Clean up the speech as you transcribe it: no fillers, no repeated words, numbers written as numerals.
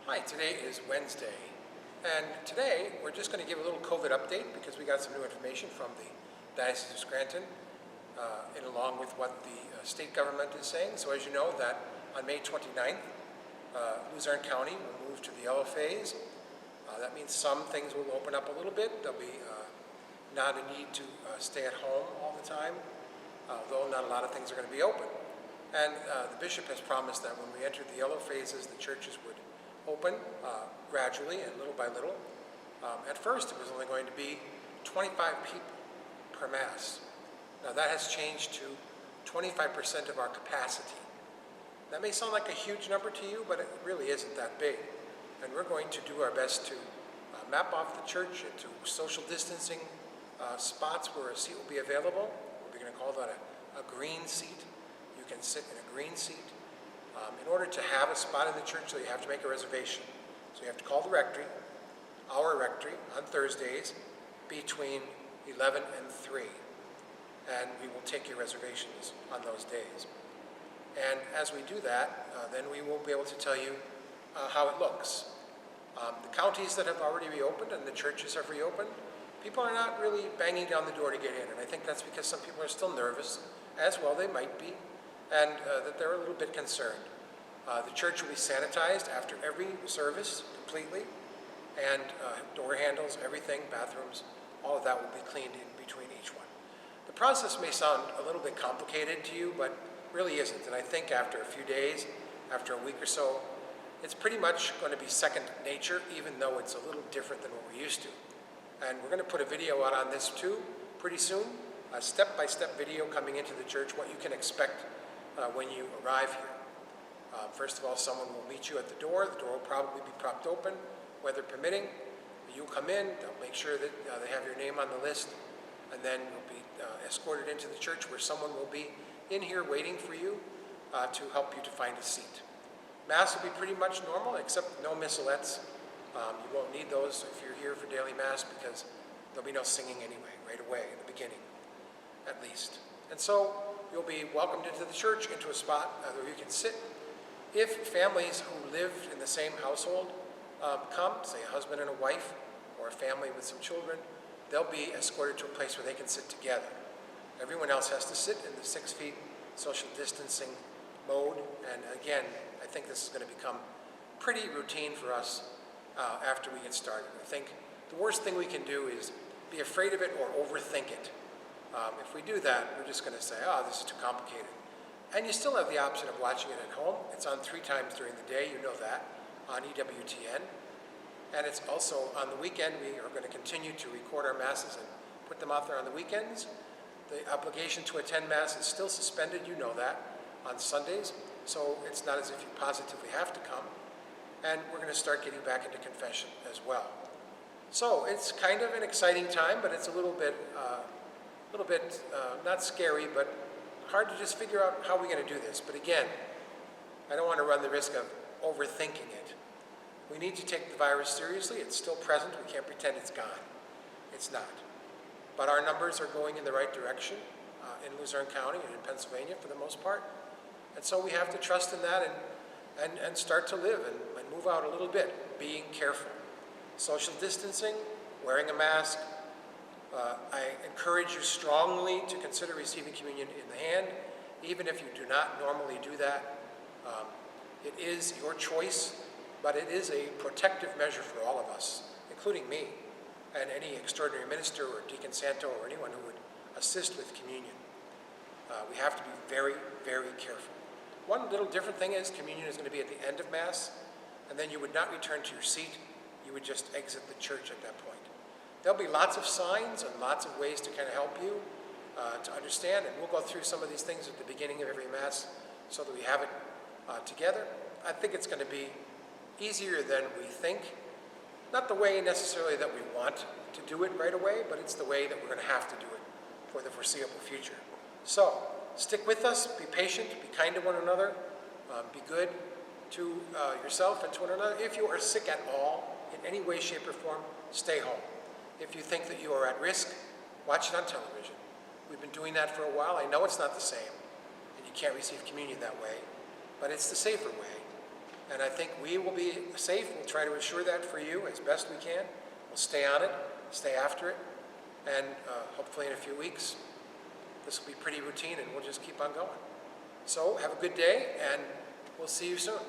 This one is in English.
Hi, today is Wednesday, and today we're just going to give a little COVID update because we got some new information from the Diocese of Scranton along with what the state government is saying. So as you know, that on May 29th, Luzerne County will move to the yellow phase. That means some things will open up a little bit. There'll be not a need to stay at home all the time, though not a lot of things are going to be open. And the bishop has promised that when we enter the yellow phases, the churches would open gradually and little by little. At first, it was only going to be 25 people per Mass. Now that has changed to 25% of our capacity. That may sound like a huge number to you, but it really isn't that big. And we're going to do our best to map off the church into social distancing spots where a seat will be available. We're going to call that a green seat. You can sit in a green seat. In order to have a spot in the church, so you have to make a reservation. So you have to call the rectory, our rectory, on Thursdays between 11 and 3. And we will take your reservations on those days. And as we do that, then we will be able to tell you how it looks. The counties that have already reopened and the churches have reopened, people are not really banging down the door to get in. And I think that's because some people are still nervous, as well they might be, and that they're a little bit concerned. The church will be sanitized after every service completely, and door handles, everything, bathrooms, all of that will be cleaned in between each one. The process may sound a little bit complicated to you, but really isn't. And I think after a few days, after a week or so, it's pretty much going to be second nature, even though it's a little different than what we're used to. And we're going to put a video out on this too pretty soon, a step-by-step video coming into the church, what you can expect when you arrive here. First of all, someone will meet you at the door. The door will probably be propped open, weather permitting. You'll come in, they'll make sure that they have your name on the list, and then you'll be escorted into the church where someone will be in here waiting for you to help you to find a seat. Mass will be pretty much normal, except no missalettes. You won't need those if you're here for daily Mass because there'll be no singing anyway, right away in the beginning, at least. And so you'll be welcomed into the church, into a spot where you can sit. If families who live in the same household come, say a husband and a wife, or a family with some children, they'll be escorted to a place where they can sit together. Everyone else has to sit in the 6 feet social distancing mode, and again, I think this is going to become pretty routine for us after we get started. I think the worst thing we can do is be afraid of it or overthink it. If we do that, we're just going to say, oh, this is too complicated. And you still have the option of watching it at home. It's on 3 times during the day, you know that, on EWTN. And it's also on the weekend. We are going to continue to record our Masses and put them out there on the weekends. The obligation to attend Mass is still suspended, you know that, on Sundays. So it's not as if you positively have to come. And we're going to start getting back into confession as well. So it's kind of an exciting time, but it's a little bit not scary, but hard to just figure out how we're going to do this. But again, I don't want to run the risk of overthinking it. We need to take the virus seriously. It's still present. We can't pretend it's gone. It's not. But our numbers are going in the right direction in Luzerne County and in Pennsylvania for the most part. And so we have to trust in that and start to live and move out a little bit, being careful. Social distancing, wearing a mask. I encourage you strongly to consider receiving communion in the hand, even if you do not normally do that. It is your choice, but it is a protective measure for all of us, including me, and any extraordinary minister or deacon santo or anyone who would assist with communion. We have to be very, very careful. One little different thing is communion is going to be at the end of Mass, and then you would not return to your seat. You would just exit the church at that point. There'll be lots of signs and lots of ways to kind of help you to understand, and we'll go through some of these things at the beginning of every Mass so that we have it together. I think it's going to be easier than we think. Not the way necessarily that we want to do it right away, but it's the way that we're going to have to do it for the foreseeable future. So, stick with us, be patient, be kind to one another, be good to yourself and to one another. If you are sick at all, in any way, shape, or form, stay home. If you think that you are at risk, watch it on television. We've been doing that for a while. I know it's not the same, and you can't receive communion that way, but it's the safer way. And I think we will be safe. We'll try to ensure that for you as best we can. We'll stay on it, stay after it, and hopefully in a few weeks, this will be pretty routine and we'll just keep on going. So have a good day, and we'll see you soon.